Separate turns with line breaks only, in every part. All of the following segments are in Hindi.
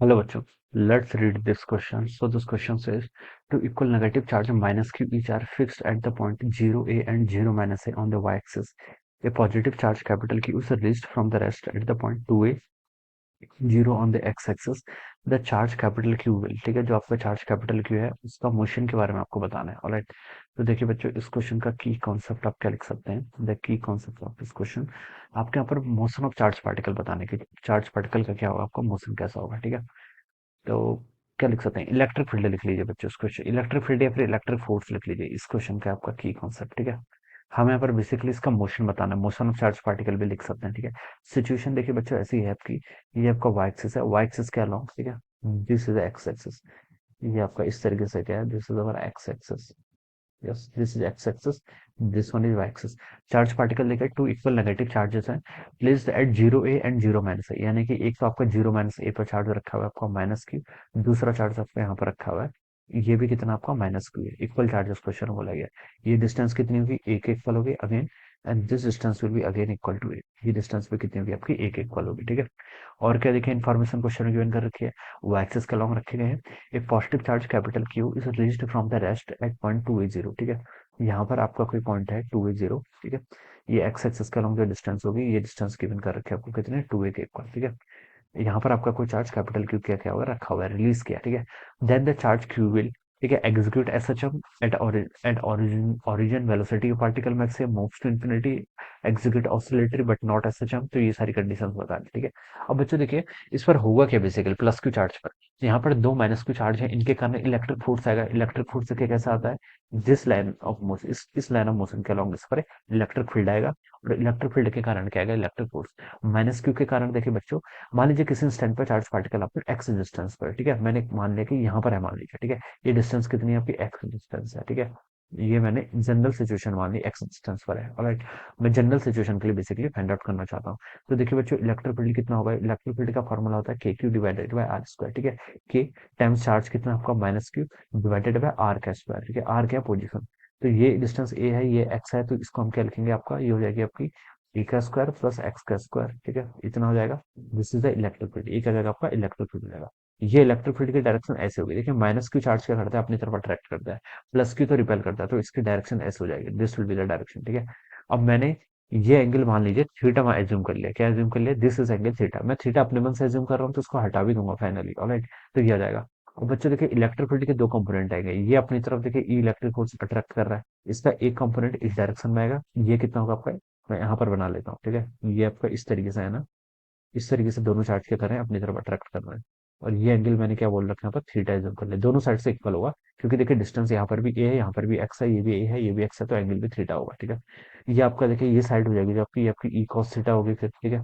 Hello bachcho, let's read this question. So this question says two equal negative charge minus q each are fixed at the point 0a and 0 minus a on the y-axis. A positive charge capital Q is released from the rest at the point 2a 0 on the x-axis. The charge capital Q will, ठीक है, जो आपका चार्ज कैपिटल Q है उसका मोशन के बारे में आपको बताना है. ऑलराइट, तो देखिए बच्चों, इस क्वेश्चन का की कॉन्सेप्ट आप क्या लिख सकते हैं. The key concept of this question, आपके यहाँ पर मोशन ऑफ चार्ज पार्टिकल बताने की. चार्ज पार्टिकल का क्या होगा, आपका मोशन कैसा होगा. ठीक है, तो क्या लिख सकते हैं, इलेक्ट्रिक फील्ड लिख लीजिए बच्चों. इस क्वेश्चन इलेक्ट्रिक फील्ड या फिर इलेक्ट्रिक फोर्स लिख लीजिए. इस क्वेश्चन का आपका की कॉन्सेप्ट. ठीक है, हमें यहाँ पर बेसिकली इसका मोशन बताना है. मोशन ऑफ चार्ज पार्टिकल भी लिख सकते हैं. ठीक है, सिचुएशन देखिए बच्चों ऐसी है आपकी. ये आपका वाई एक्सिस है, वाई एक्सिस के अलोंग. ठीक है, दिस इज एक्स एक्सिस. ये आपका इस तरीके से क्या है, this is our X axis. Yes, this is X axis, this one is Y axis. Charge particle देखिए टू इक्वल नेगेटिव चार्जेस हैं placed at zero a and zero minus a. यानी कि एक तो आपका जीरो माइनस ए पर चार्ज रखा हुआ है आपका माइनस क्यू, दूसरा चार्ज आपका यहाँ पर रखा हुआ है, ये भी कितना आपका माइनस क्यू है. इक्वल चार्जेस क्वेश्चन बोला गया. ये डिस्टेंस कितनी होगी, एक इक्वल होगी again, and this distance will be again equal to a. ये डिस्टेंस भी कितनी होगी आपकी, एक इक्वल होगी. ठीक है, और क्या देखिए इन्फॉर्मेशन क्वेश्चन में गिवन कर रखी है. वो एक्सिस के अलॉन्ग रखे गए हैं. एक positive charge capital Q is released from the rest at point two A zero. ठीक है, यहाँ पर आपका कोई पॉइंट है टू ए जीरो. ठीक है, ये एक्स एक्सिस के अलॉन्ग जो डिस्टेंस होगी, ये डिस्टेंस गिवन कर रखे हैं आपको कितने, टू ए के इक्वल. ठीक है, यहाँ पर आपका कोई चार्ज कैपिटल क्यू क्या क्या होगा, रखा हुआ है, रिलीज किया. ठीक है, then the charge q will, ठीक है, execute S H M at origin velocity of particle maximum moves to infinity, execute oscillatory but not S H M. तो ये सारी कंडीशंस बता दी. ठीक है, अब बच्चों देखिए इस पर होगा क्या, बेसिकली प्लस क्यू चार्ज पर यहाँ पर दो माइनस क्यू चार्ज है, इनके कारण इलेक्ट्रिक फोर्स आएगा. इलेक्ट्रिक फोर्स से क्या कैसा आता है, दिस लाइन ऑफ मोशन, इस लाइन ऑफ मोशन के अलॉन्ग इस पर इलेक्ट्रिक फील्ड आएगा, और इलेक्ट्रिक फील्ड के कारण क्या आएगा, इलेक्ट्रिक फोर्स. माइनस क्यू के कारण देखिए बच्चों, मान लीजिए किसी इंस्टेंट पर चार्ज पार्टिकल आपके एक्स डिस्टेंस पर. ठीक है, मैंने मान लिया कि यहाँ पर है, मान लीजिए. ठीक है, ये डिस्टेंस कितनी है आपकी, एक्स डिस्टेंस है. ठीक है, ये मैंने जनरल सिचुएशन मान ली, एक्स डिस्टेंस पर है. ऑलराइट, मैं जनरल सिचुएशन के लिए बेसिकली फाइंड आउट करना चाहता हूँ. तो देखिए बच्चों, इलेक्ट्रिक फील्ड कितना होगा, इलेक्ट्रिक फील्ड का फॉर्मूला होता है k q divided by r square. ठीक है, के टाइम्स चार्ज कितना आपका minus q divided by r का स्क्वायर. ठीक है, आर क्या पोजिशन, तो ये डिस्टेंस ए है, ये एक्स है, तो इसको हम क्या लिखेंगे, आपका ये हो जाएगी आपकी ए का स्क्वायर प्लस एक्स का स्क्वायर. ठीक है, इतना हो जाएगा. This is the electric field. ये क्या जाएगा आपका, इलेक्ट्रिक फील्ड हो जाएगा. ये इलेक्ट्रिक फील्ड की डायरेक्शन ऐसे होगी. देखिए माइनस क्यू चार्ज क्या करता है, अपनी तरफ अट्रैक्ट करता है, प्लस क्यू तो रिपेल करता है, तो इसकी डायरेक्शन ऐसे हो जाएगी. This will be the direction. ठीक है, अब मैंने ये एंगल मान लीजिए थीटा मैं एज्यूम कर लिया. क्या एज्यूम कर लिया, दिस इज एंगल थीटा. मैं थीटा अपने मन से एज्यूम कर रहा हूँ, तो उसको हटा भी दूंगा फाइनली. ऑलराइट, तो ये आ जाएगा. और बच्चों देखिए इलेक्ट्रिक फील्ड के दो कंपोनेंट आएंगे. ये अपनी तरफ देखिए ई इलेक्ट्रिक फोर्स अट्रैक्ट कर रहा है, इसका एक कंपोनेंट इस डायरेक्शन में आएगा. ये कितना होगा आपका, मैं यहाँ पर बना लेता हूँ. ठीक है, ये आपका इस तरीके से है ना, इस तरीके से दोनों चार्ज क्या कर रहे हैं, अपनी तरफ अट्रैक्ट कर रहे हैं. और ये एंगल मैंने क्या बोल रखा है, यहाँ पर थीटा एज्यूम कर ले, दोनों साइड से इक्वल होगा. क्योंकि देखिए डिस्टेंस यहाँ पर भी ए है, यहाँ पर भी एक्स है, ये भी ए है, ये भी एक्स है, तो एंगल भी थीटा होगा. ठीक है, ये आपका देखिए ये साइड हो जाएगी जो आपकी आपकी ई कॉस थीटा होगी फिर. ठीक है,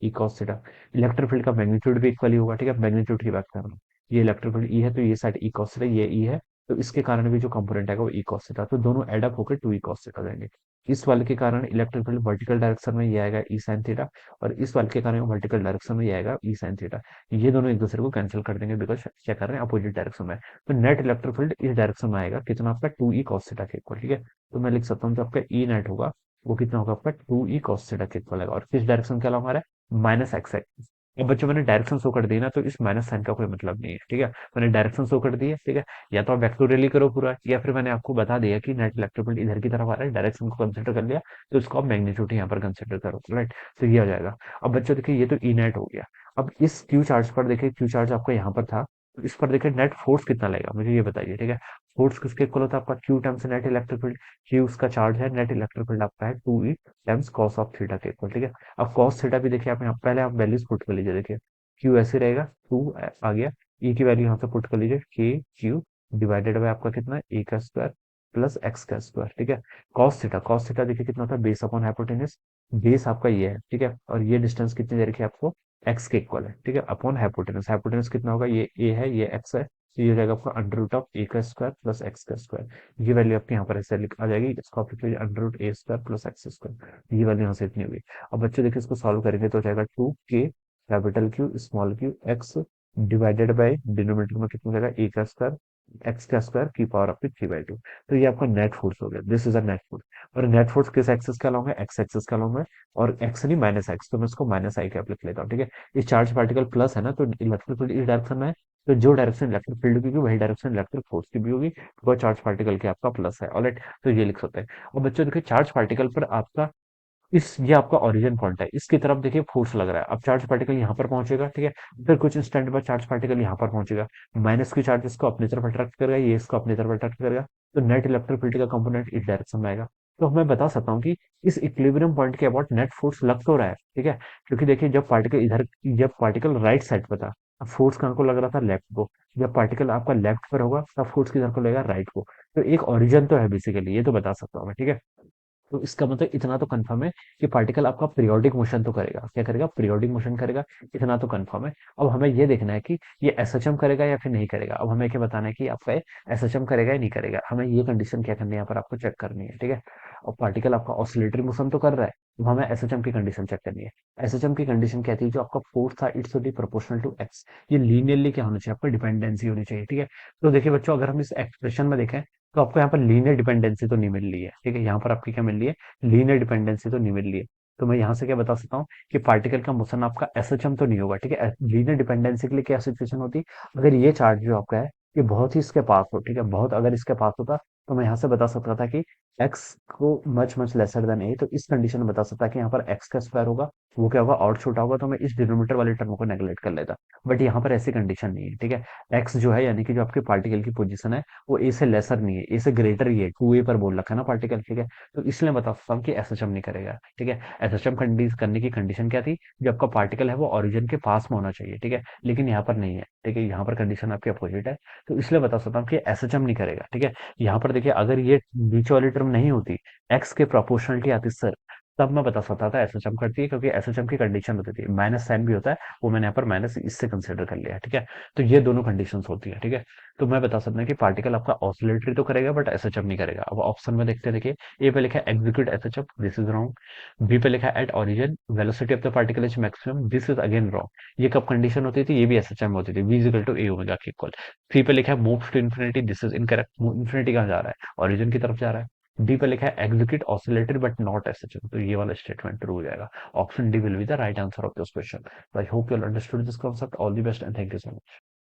E cos theta. Electric field का मैग्नीट्यूड भी इक्वल ही होगा. ठीक है, मैग्नीट्यूड की बात कर रहा हूँ. ये इलेक्ट्रिक फील्ड ई है, तो ये साइड ई कॉस थीटा, ये ई है, तो इसके कारण भी जो कंपोनेंट आएगा वो ई कॉस थीटा, तो दोनों एड अप होकर टू ई कॉस थीटा देंगे. इस वाले के कारण इलेक्ट्रिक फील्ड वर्टिकल डायरेक्शन में ये आएगा ई साइन थीटा, और इस वाले के कारण वर्टिकल डायरेक्शन में ये आएगा ई साइन थीटा. ये दोनों एक दूसरे को कैंसिल कर देंगे, बिकॉज क्या कर रहे हैं, अपोजिट डायरेक्शन में. तो नेट इलेक्ट्रिक फील्ड इस डायरेक्शन में आएगा, कितना आपका टू ई कॉस थीटा के इक्वल. ठीक है, तो मैं लिख सकता हूँ जो आपका ई नेट होगा वो कितना होगा आपका टू ई कॉस थीटा के इक्वल आएगा. और किस डायरेक्शन के अलावा हमारा माइनस एक्स एक्सिस. अब बच्चों मैंने डायरेक्शन शो कर दी ना, तो इस माइनस साइन का कोई मतलब नहीं है. ठीक है, मैंने डायरेक्शन शो कर दी है. ठीक है, या तो आप वेक्टोरियली करो पूरा, या फिर मैंने आपको बता दिया कि नेट इलेक्ट्रिक फील्ड इधर की तरफ आ रहा है, डायरेक्शन को कंसिडर कर लिया, तो इसको आप मैग्नीट्यूड यहाँ पर कंसिडर करो. राइट, तो ये हो जाएगा. अब बच्चों देखिए ये तो ई नेट हो गया. अब इस क्यू चार्ज पर देखिए, क्यू चार्ज आपका यहाँ पर था, तो इस पर देखिए नेट फोर्स कितना लगेगा, मुझे ये बताइए. ठीक है, फोर्स किसके इक्वल होता है, आपका q times net electric field. Q उसका चार्ज है, नेट इलेक्ट्रिक फील्ड आपका है two E times cos of theta के इक्वल. ठीक है, अब कॉस थीटा भी देखिए आप यहाँ पहले आप वैल्यूज पुट कर लीजिए. देखिए क्यू ऐसे रहेगा, टू आ गया, ई की वैल्यू यहाँ से पुट कर लीजिए, के क्यू डिवाइडेड बाय आपका कितना है, ए का स्क्वायर प्लस एक्स का स्क्वायर. ठीक है, कॉस थीटा देखिए कितना होता है, बेस अपॉन हाइपोटेनस. बेस आपका ये है. ठीक है, और ये डिस्टेंस कितनी दे रखी है आपको, एक्स के इक्वल है. ठीक है, अपॉन हाइपोटेनस. हाइपोटेनस कितना होगा, ये ए है, ये एक्स है, तो ये हो जाएगा आपका अंडर रूट ऑफ ए का स्क्वायर प्लस एक्स का स्क्वायर. ये वैल्यू आपके यहाँ पर ऐसे आ जाएगी, इसको आप लिख लीजिए अंडर रूट ए स्क्वायर प्लस एक्स स्क्वायर. ये वैल्यू यहाँ से इतनी होगी. अब बच्चों देखिए इसको सॉल्व करेंगे तो हो जाएगा टू के capital Q small Q x divided by denominator में कितना हो जाएगा, ए का स्क्वायर एक्स का स्क्वायर की पावर ऑफ 3/2। तो ये आपका नेट फोर्स हो गया, this is a net force. और नेट फोर्स किस एक्सिस का लॉन्ग है, एक्स एक्सिस का लॉन्ग है। और एक्स नहीं माइनस एक्स, तो मैं इसको माइनस आई कैप लिख लेता हूँ, ठीक है। इस चार्ज पार्टिकल प्लस है ना, तो इलेक्ट्रिक फील्ड इस डायरेक्शन में है। तो जो डायरेक्शन इलेक्ट्रिक फील्ड की होगी वही डायरेक्शन इलेक्ट्रिक फोर्स की भी होगी, वो चार्ज पार्टिकल के आपका प्लस है, ऑलराइट। तो ये लिख सकते हैं। और बच्चों देखिए चार्ज पार्टिकल पर आपका इस ये आपका ओरिजिन पॉइंट है, इसकी तरफ देखिए फोर्स लग रहा है। अब चार्ज पार्टिकल यहाँ पर पहुंचेगा, ठीक है। फिर कुछ इंस्टेंट बाद चार्ज पार्टिकल यहाँ पर पहुंचेगा। माइनस की चार्ज इसको अपनी तरफ अट्रैक्ट करेगा, ये इसको अपनी तरफ अट्रैक्ट करेगा। तो नेट इलेक्ट्रिक फील्ड का कंपोनेंट इस डायरेक्शन में आएगा। तो मैं बता सकता हूँ कि इस इक्विलिब्रियम पॉइंट के अबाउट नेट फोर्स लग तो रहा है, ठीक है। क्योंकि देखिए जब पार्टिकल राइट साइड पर था, अब फोर्स कहाँ को लग रहा था, लेफ्ट को। जब पार्टिकल आपका लेफ्ट पर होगा तब फोर्स किधर को लगेगा, राइट को। तो एक ओरिजिन तो है बेसिकली, ये तो बता सकता हूँ मैं, ठीक है। तो इसका मतलब इतना तो कंफर्म है कि पार्टिकल आपका पीरियोडिक मोशन तो करेगा, क्या करेगा, पीरियोडिक मोशन करेगा। इतना तो कंफर्म है। अब हमें ये देखना है कि ये एसएचएम करेगा या फिर नहीं करेगा। अब हमें क्या बताना है कि आपका एसएचएम करेगा या नहीं करेगा, हमें ये कंडीशन क्या करनी है यहाँ पर आपको चेक करनी है, ठीक है। और पार्टिकल आपका ऑसिलेटरी मोशन तो कर रहा है, तो हमें एसएचएम की कंडीशन चेक करनी है। एसएचएम की कंडीशन कहती है जो आपका फोर्स था it's be proportional to x. ये लीनियरली क्या होना चाहिए, आपका डिपेंडेंसी होनी चाहिए, ठीक है। तो देखिए बच्चों, अगर हम इस एक्सप्रेशन में देखें तो आपको यहाँ पर लीनियर डिपेंडेंसी तो नहीं मिल रही है, ठीक है। यहाँ पर आपकी क्या मिल रही है, लीनियर डिपेंडेंसी तो नहीं मिल रही है। तो मैं यहाँ से क्या बता सकता हूँ कि पार्टिकल का मोशन आपका एसएचएम तो नहीं होगा, ठीक है। लीनियर डिपेंडेंसी के लिए क्या सिचुएशन होती, अगर ये चार्ज जो आपका है ये बहुत ही इसके पास हो, ठीक है, बहुत अगर इसके पास होता, तो मैं यहाँ से बता सकता था कि एक्स को मच मच लेसर देन ए। तो इस कंडीशन में बता सकता कि यहाँ पर एक्स का स्क्वायर होगा, वो क्या होगा, और छोटा होगा। तो मैं इस डिनोमिनेटर वाले टर्म को नेगलेक्ट कर लेता। बट यहाँ पर ऐसी कंडीशन नहीं है, ठीक है। एक्स जो है यानी कि जो आपके पार्टिकल की पोजीशन है वो ए से लेसर नहीं है, ए से ग्रेटर ही है, 2a पर बोल रखा है ना पार्टिकल, ठीक है। तो इसलिए बता सकता हूँ कि एसएचएम नहीं करेगा, ठीक है। एसएचएम करने की कंडीशन क्या थी, जो आपका पार्टिकल है वो ओरिजिन के पास में होना चाहिए, ठीक है। लेकिन यहाँ पर नहीं है, ठीक है, यहाँ पर कंडीशन आपकी अपोजिट है। तो इसलिए बता सकता हूँ कि एसएचएम नहीं करेगा, ठीक है। यहाँ पर देखिए अगर ये नीचे वाली टर्म नहीं होती, एक्स के प्रोपोर्शनलिटी आती सर, तब मैं बता सकता था एसएचएम करती है, क्योंकि एसएचएम की कंडीशन होती थी माइनस साइन भी होता है, वो मैंने यहाँ पर माइनस इससे कंसिडर कर लिया है, ठीक है। तो ये दोनों कंडीशंस होती है, ठीक है। तो मैं बता सकता हूँ कि पार्टिकल आपका ऑसिलेटरी तो करेगा बट एसएचएम नहीं करेगा। अब ऑप्शन में देखते हैं, देखिए ए पे लिखा है execute SHM, this is wrong. B पे लिखा है at origin velocity of the particle is maximum, this is again wrong. ये कब कंडीशन होती थी, ये भी एसएचएम होती थी, v is equal to a omega के इक्वल। सी पे लिखा है moves to infinity, this is incorrect. Infinity कहाँ जा रहा है, ओरिजिन की तरफ जा रहा है। डी पे लिखा है execute oscillatory but not SHM, तो ये वाला स्टेटमेंट ट्रू हो जाएगा। Option D will be the right answer of this question. I hope you understood this concept. All the best and thank you so much.